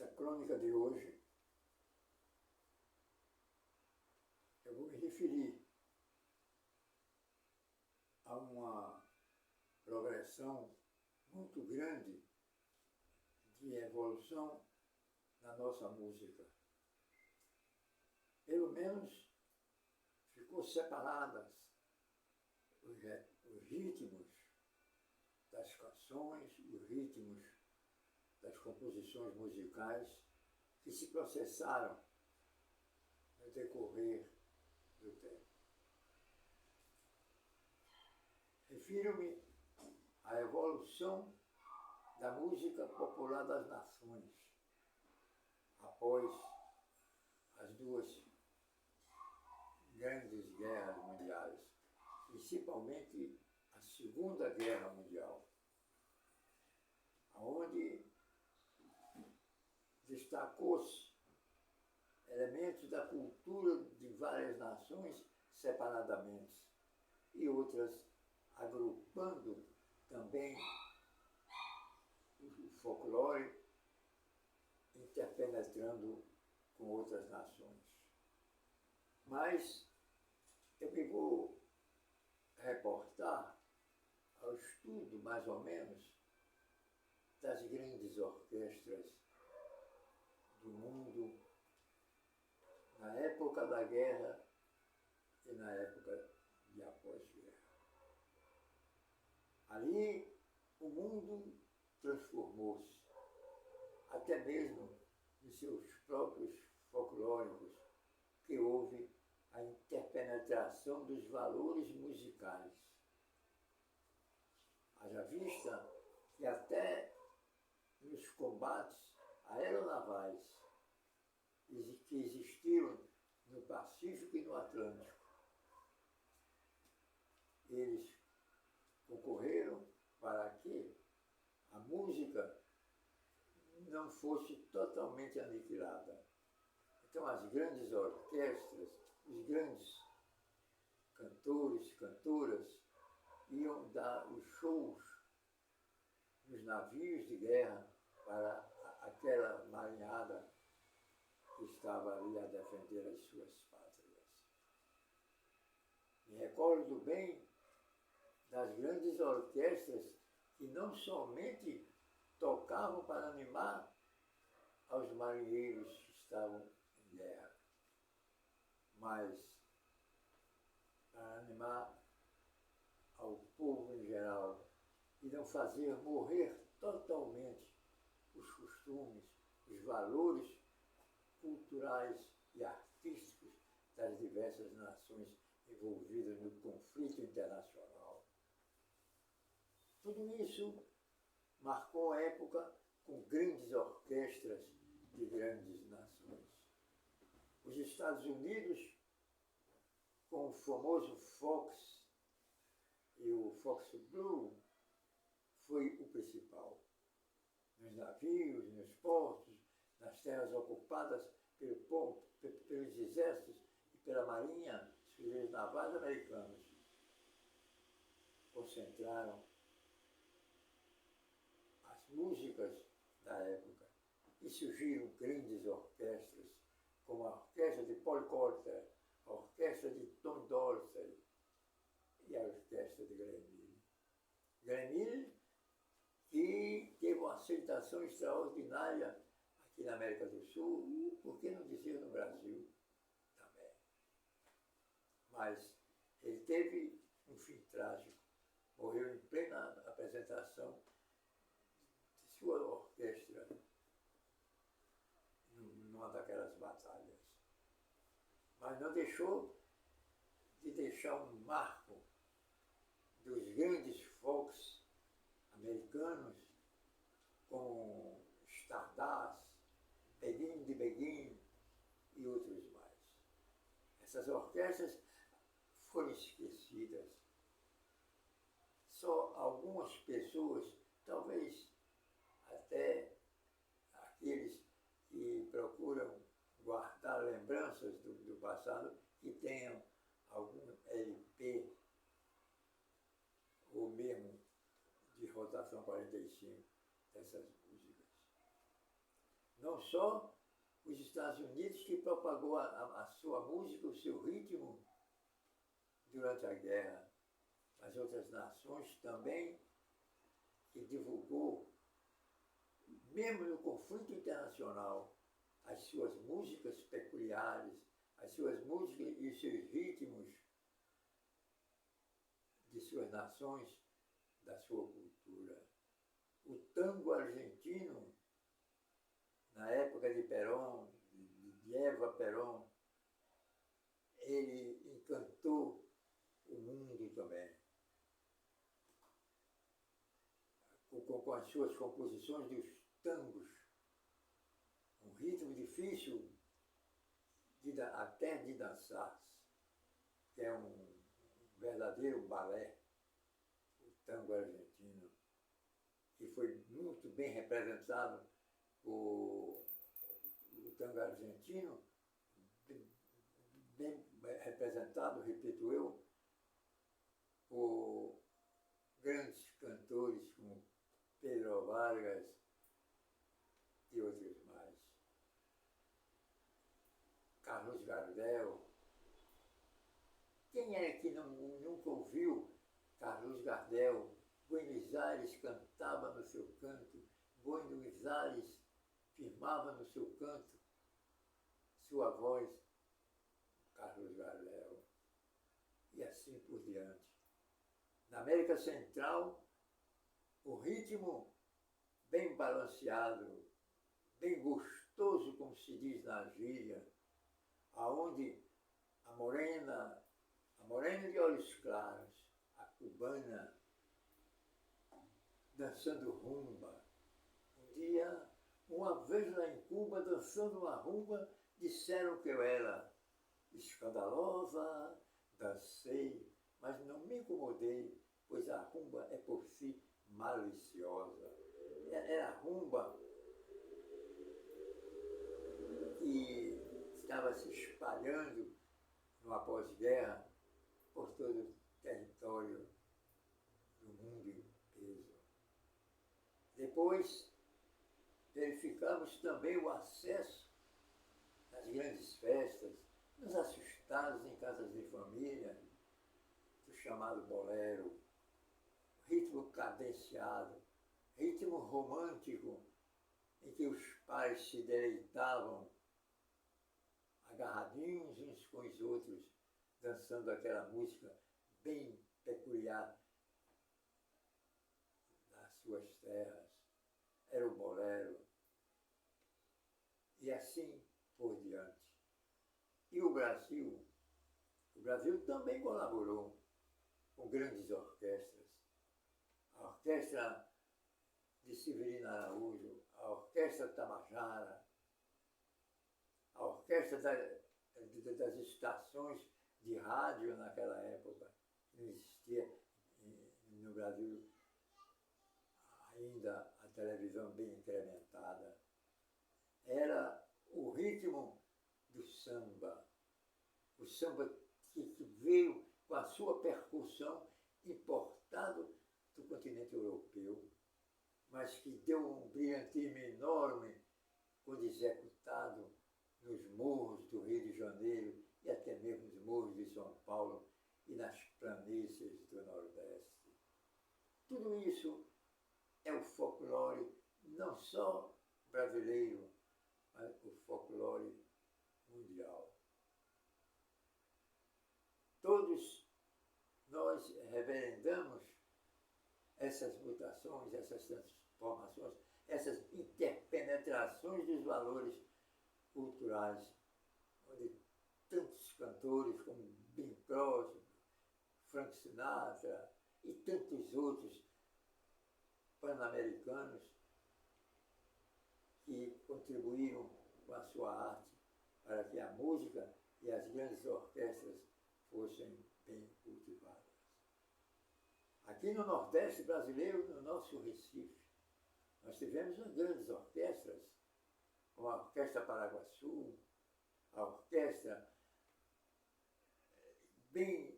Nessa crônica de hoje, eu vou me referir a uma progressão muito grande de evolução na nossa música. Pelo menos ficou separadas os ritmos das canções, os ritmos das composições musicais que se processaram no decorrer do tempo. Refiro-me à evolução da música popular das nações após as duas grandes guerras mundiais, principalmente a Segunda Guerra Mundial, onde destacou-se elementos da cultura de várias nações separadamente e outras agrupando também o folclore, interpenetrando com outras nações. Mas eu me vou reportar ao estudo, mais ou menos, das grandes orquestras do mundo na época da guerra e na época de após-guerra. Ali, o mundo transformou-se, até mesmo em seus próprios folclóricos, que houve a interpenetração dos valores musicais. Haja vista que até nos combates aeronavais que existiram no Pacífico e no Atlântico, eles concorreram para que a música não fosse totalmente aniquilada. Então, as grandes orquestras, os grandes cantores, cantoras, iam dar os shows nos navios de guerra para aquela marinhada que estava ali a defender as suas pátrias. Me recordo bem das grandes orquestras que não somente tocavam para animar aos marinheiros que estavam em guerra, mas para animar ao povo em geral e não fazer morrer totalmente os costumes, os valores culturais e artísticos das diversas nações envolvidas no conflito internacional. Tudo isso marcou a época com grandes orquestras de grandes nações. Os Estados Unidos, com o famoso Fox e o Fox Blue, foi o principal. Nos navios, nos portos, nas terras ocupadas pelos exércitos e pela marinha, os fuzileiros navais americanos concentraram as músicas da época e surgiram grandes orquestras, como a orquestra de Paul Quarter, a orquestra de Tom Dorsey e a orquestra de Glenn Miller. Glenn Miller, que teve uma aceitação extraordinária aqui na América do Sul, por que não dizer no Brasil também. Mas ele teve um fim trágico, morreu em plena apresentação de sua orquestra numa daquelas batalhas. Mas não deixou de deixar um marco dos grandes folks americanos, como Stardust, Begin de Begin e outros mais. Essas orquestras foram esquecidas. Só algumas pessoas, talvez até aqueles que procuram guardar lembranças do passado, que tenham algum LP ou mesmo de rotação 45 dessas músicas. Não só os Estados Unidos que propagou a sua música, o seu ritmo durante a guerra, mas outras nações também que divulgou, mesmo no conflito internacional, as suas músicas peculiares, as suas músicas e seus ritmos de suas nações, da sua cultura. O tango argentino, na época de Perón, de Eva Perón, ele encantou o mundo também. Com as suas composições dos tangos, um ritmo difícil até de dançar, que é um verdadeiro balé, o tango argentino, que foi muito bem representado, o tango argentino, bem representado, repito eu, por grandes cantores como Pedro Vargas e outros mais. Carlos Gardel. Quem é que nunca ouviu Carlos Gardel? Buenos Aires cantava no seu canto, Buenos Aires firmava no seu canto sua voz, Carlos Gardel. E assim por diante. Na América Central, o ritmo bem balanceado, bem gostoso, como se diz na gíria, aonde a morena de olhos claros, a cubana, dançando rumba. Um dia, uma vez lá em Cuba, dançando uma rumba, disseram que eu era escandalosa, dancei, mas não me incomodei, pois a rumba é por si maliciosa. Era a rumba que estava se espalhando no após-guerra por todo o território do mundo inteiro. Depois, verificamos também o acesso nas grandes festas, nos assustados em casas de família, do chamado bolero, ritmo cadenciado, ritmo romântico, em que os pais se deleitavam agarradinhos uns com os outros, dançando aquela música bem peculiar das suas terras. Era o bolero. E assim por diante. E o Brasil também colaborou com grandes orquestras. A orquestra de Severino Araújo, a orquestra Tabajara, a orquestra das estações de rádio naquela época, não existia no Brasil ainda a televisão bem incrementada. Era o ritmo do samba. O samba que veio com a sua percussão importado do continente europeu, mas que deu um brilhantismo enorme quando executado nos morros do Rio de Janeiro e até mesmo nos morros de São Paulo e nas planícies do Nordeste. Tudo isso é o folclore não só brasileiro, mas o folclore mundial. Todos nós reverendamos essas mutações, essas transformações, essas interpenetrações dos valores culturais, onde tantos cantores como Bing Crosby, Frank Sinatra e tantos outros pan-americanos que contribuíram com a sua arte para que a música e as grandes orquestras fossem bem cultivadas. Aqui no Nordeste brasileiro, no nosso Recife, nós tivemos grandes orquestras, como a Orquestra Paraguaçu, a orquestra bem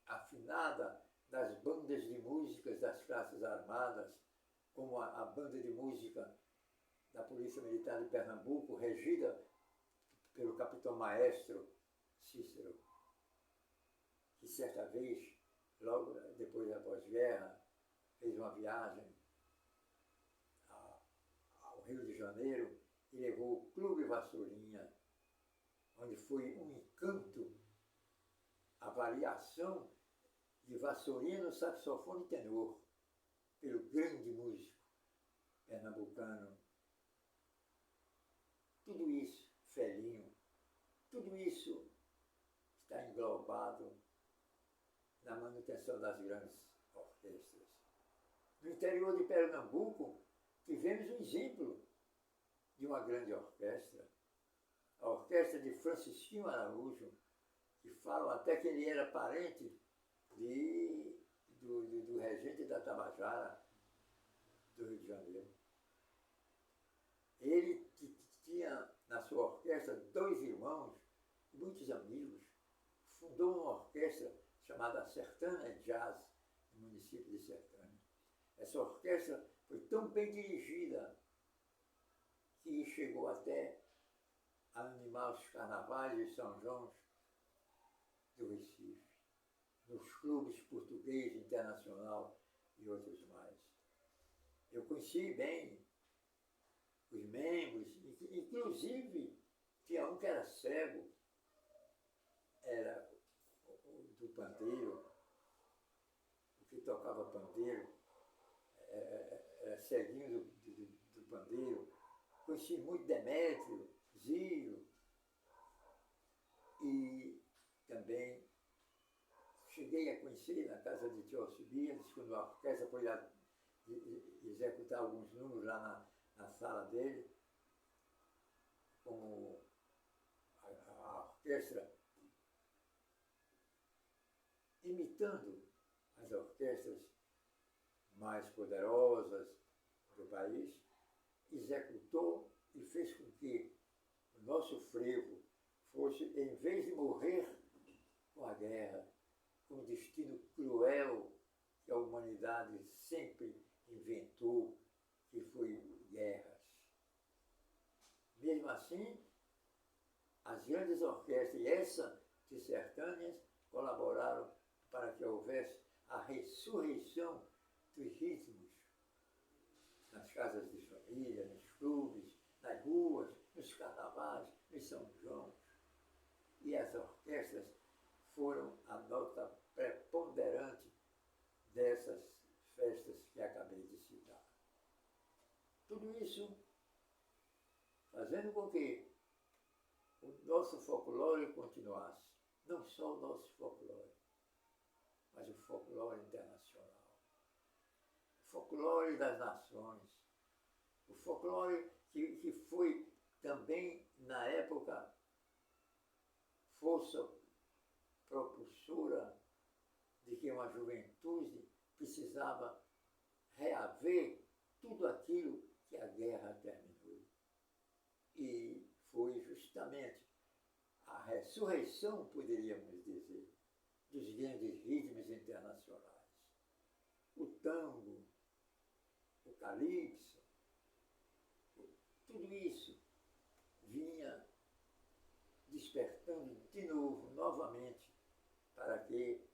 afinada das bandas de músicas das classes armadas, como a banda de música da Polícia Militar de Pernambuco, regida pelo capitão-maestro Cícero, que certa vez, logo depois da pós-guerra, fez uma viagem ao Rio de Janeiro e levou o Clube Vassourinha, onde foi um encanto a variação de Vassourinha no saxofone tenor, pelo grande músico pernambucano. Tudo isso, Felinho, tudo isso está englobado na manutenção das grandes orquestras. No interior de Pernambuco, tivemos um exemplo de uma grande orquestra, a orquestra de Francisquinho Araújo, que falam até que ele era parente do regente da Tabajara, do Rio de Janeiro. Ele tinha na sua orquestra 2 irmãos, muitos amigos, fundou uma orquestra chamada Sertânia Jazz, no município de Sertânia. Essa orquestra foi tão bem dirigida que chegou até a animar os carnavais de São João do Recife, nos clubes português, internacional e outros mais. Eu conheci bem os membros, inclusive tinha um que era cego, era do pandeiro, o que tocava pandeiro, era ceguinho do pandeiro. Conheci muito Demétrio, Zio, e também cheguei a conhecer na casa de Tio Alcibiades, quando a orquestra foi lá executar alguns números lá na sala dele, com a orquestra imitando as orquestras mais poderosas do país, executou e fez com que o nosso frevo fosse, em vez de morrer com a guerra, com o destino cruel que a humanidade sempre inventou, que foi guerras. Mesmo assim, as grandes orquestras, e essa de Sertânias, colaboraram para que houvesse a ressurreição dos ritmos nas casas de família, nos clubes, nas ruas, nos carnavais, nos São João. E as orquestras foram a nota preponderante dessas festas que acabei de citar. Tudo isso fazendo com que o nosso folclore continuasse. Não só o nosso folclore, mas o folclore internacional. O folclore das nações. O folclore que foi também, na época, força propulsora de que uma juventude precisava reaver tudo aquilo que a guerra terminou. E foi justamente a ressurreição, poderíamos dizer, dos grandes ritmos internacionais. O tango, o calypso, tudo isso vinha despertando de novo, novamente, para que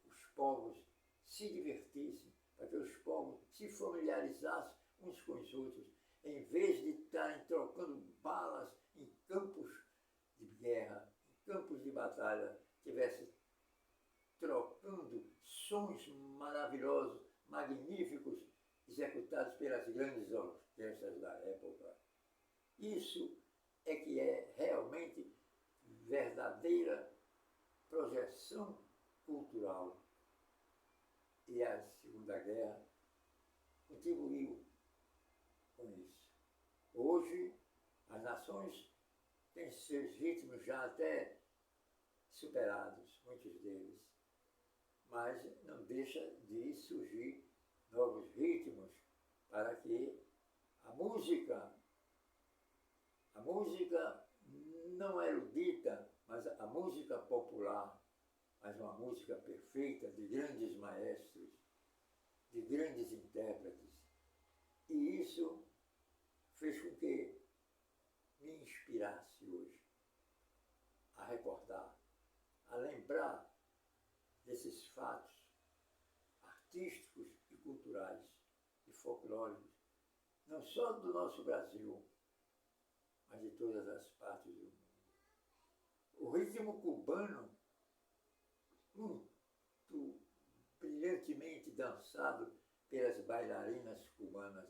os povos se divertissem, para que os povos se familiarizassem uns com os outros, em vez de estarem trocando balas em campos de guerra, em campos de batalha, tivessem trocando sons maravilhosos, magníficos, executados pelas grandes orquestras da época. Isso é que é realmente verdadeira projeção cultural. E a Segunda Guerra contribuiu com isso. Hoje, as nações têm seus ritmos já até superados, muitos deles, mas não deixa de surgir novos ritmos para que a música não erudita, mas a música popular, mas uma música perfeita de grandes maestros, de grandes intérpretes. E isso fez com que me inspirasse hoje a recordar, a lembrar desses fatos artísticos e culturais e folclóricos, não só do nosso Brasil, mas de todas as partes do mundo. O ritmo cubano, muito brilhantemente dançado pelas bailarinas cubanas,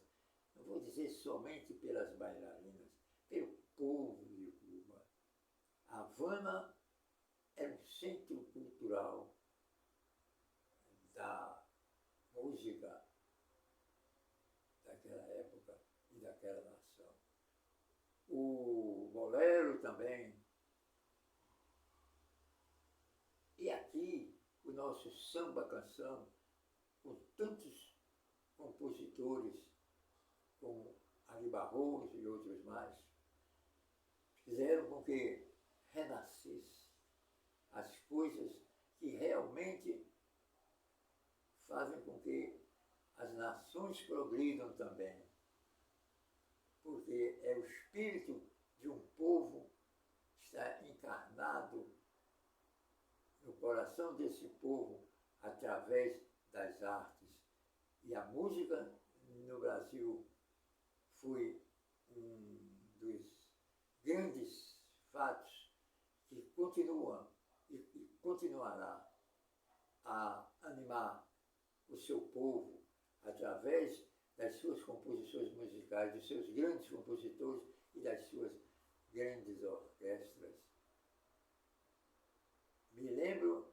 não vou dizer somente pelas bailarinas, pelo povo de Cuba. A Havana é um centro cultural da música daquela época e daquela nação. O bolero também. E aqui, o nosso samba-canção, com tantos compositores, como Ari Barroso e outros mais, fizeram com que renascesse as coisas que realmente fazem com que as nações progridam também. Porque é o espírito de um povo que está encarnado no coração desse povo através das artes. E a música no Brasil foi um dos grandes fatos que continua e continuará a animar o seu povo através das suas composições musicais, dos seus grandes compositores e das suas grandes orquestras. Me lembro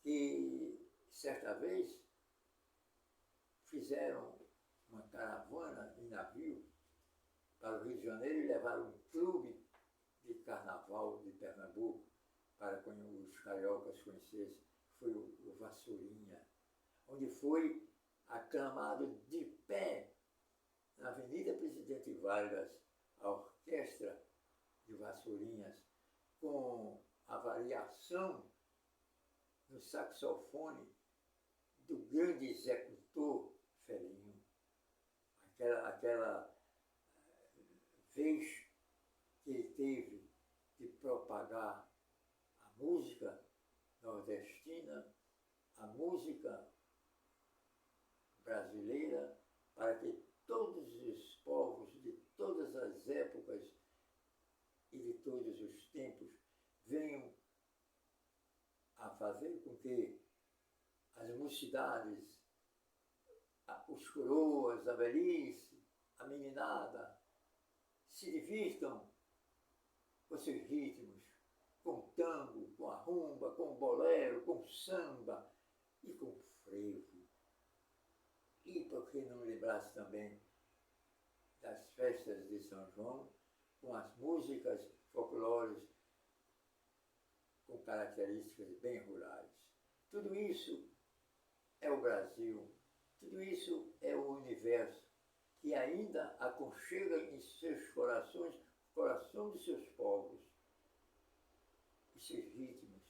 que certa vez fizeram uma caravana em navio para o Rio de Janeiro e levaram um clube de carnaval de Pernambuco para que os cariocas conhecessem. Foi o Vassourinha, onde foi aclamado de pé na Avenida Presidente Vargas a orquestra de Vassourinhas, com a variação no saxofone do grande executor Felinho. Aquela vez que ele teve de propagar a música nordestina, a música brasileira, para que todos os povos de todas as épocas e de todos os tempos venham a fazer com que as mocidades, os coroas, a velhice, a meninada, se divirtam com seus ritmos, com tango, com a rumba, com bolero, com samba e com frevo. E por que não lembrar-se também das festas de São João, com as músicas folclóricas, com características bem rurais. Tudo isso é o Brasil, tudo isso é o universo, que ainda aconchega em seus corações o coração de seus povos e seus ritmos,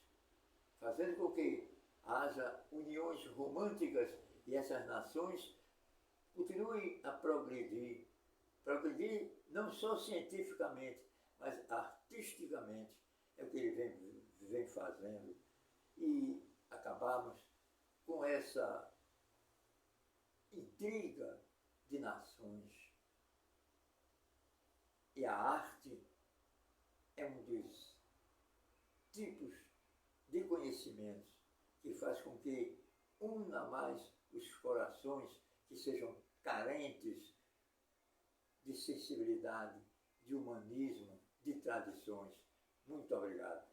fazendo com que haja uniões românticas e essas nações continuem a progredir não só cientificamente, mas artisticamente, é o que ele vem fazendo, e acabamos com essa intriga de nações. E a arte é um dos tipos de conhecimentos que faz com que una mais os corações que sejam carentes de sensibilidade, de humanismo, de tradições. Muito obrigado.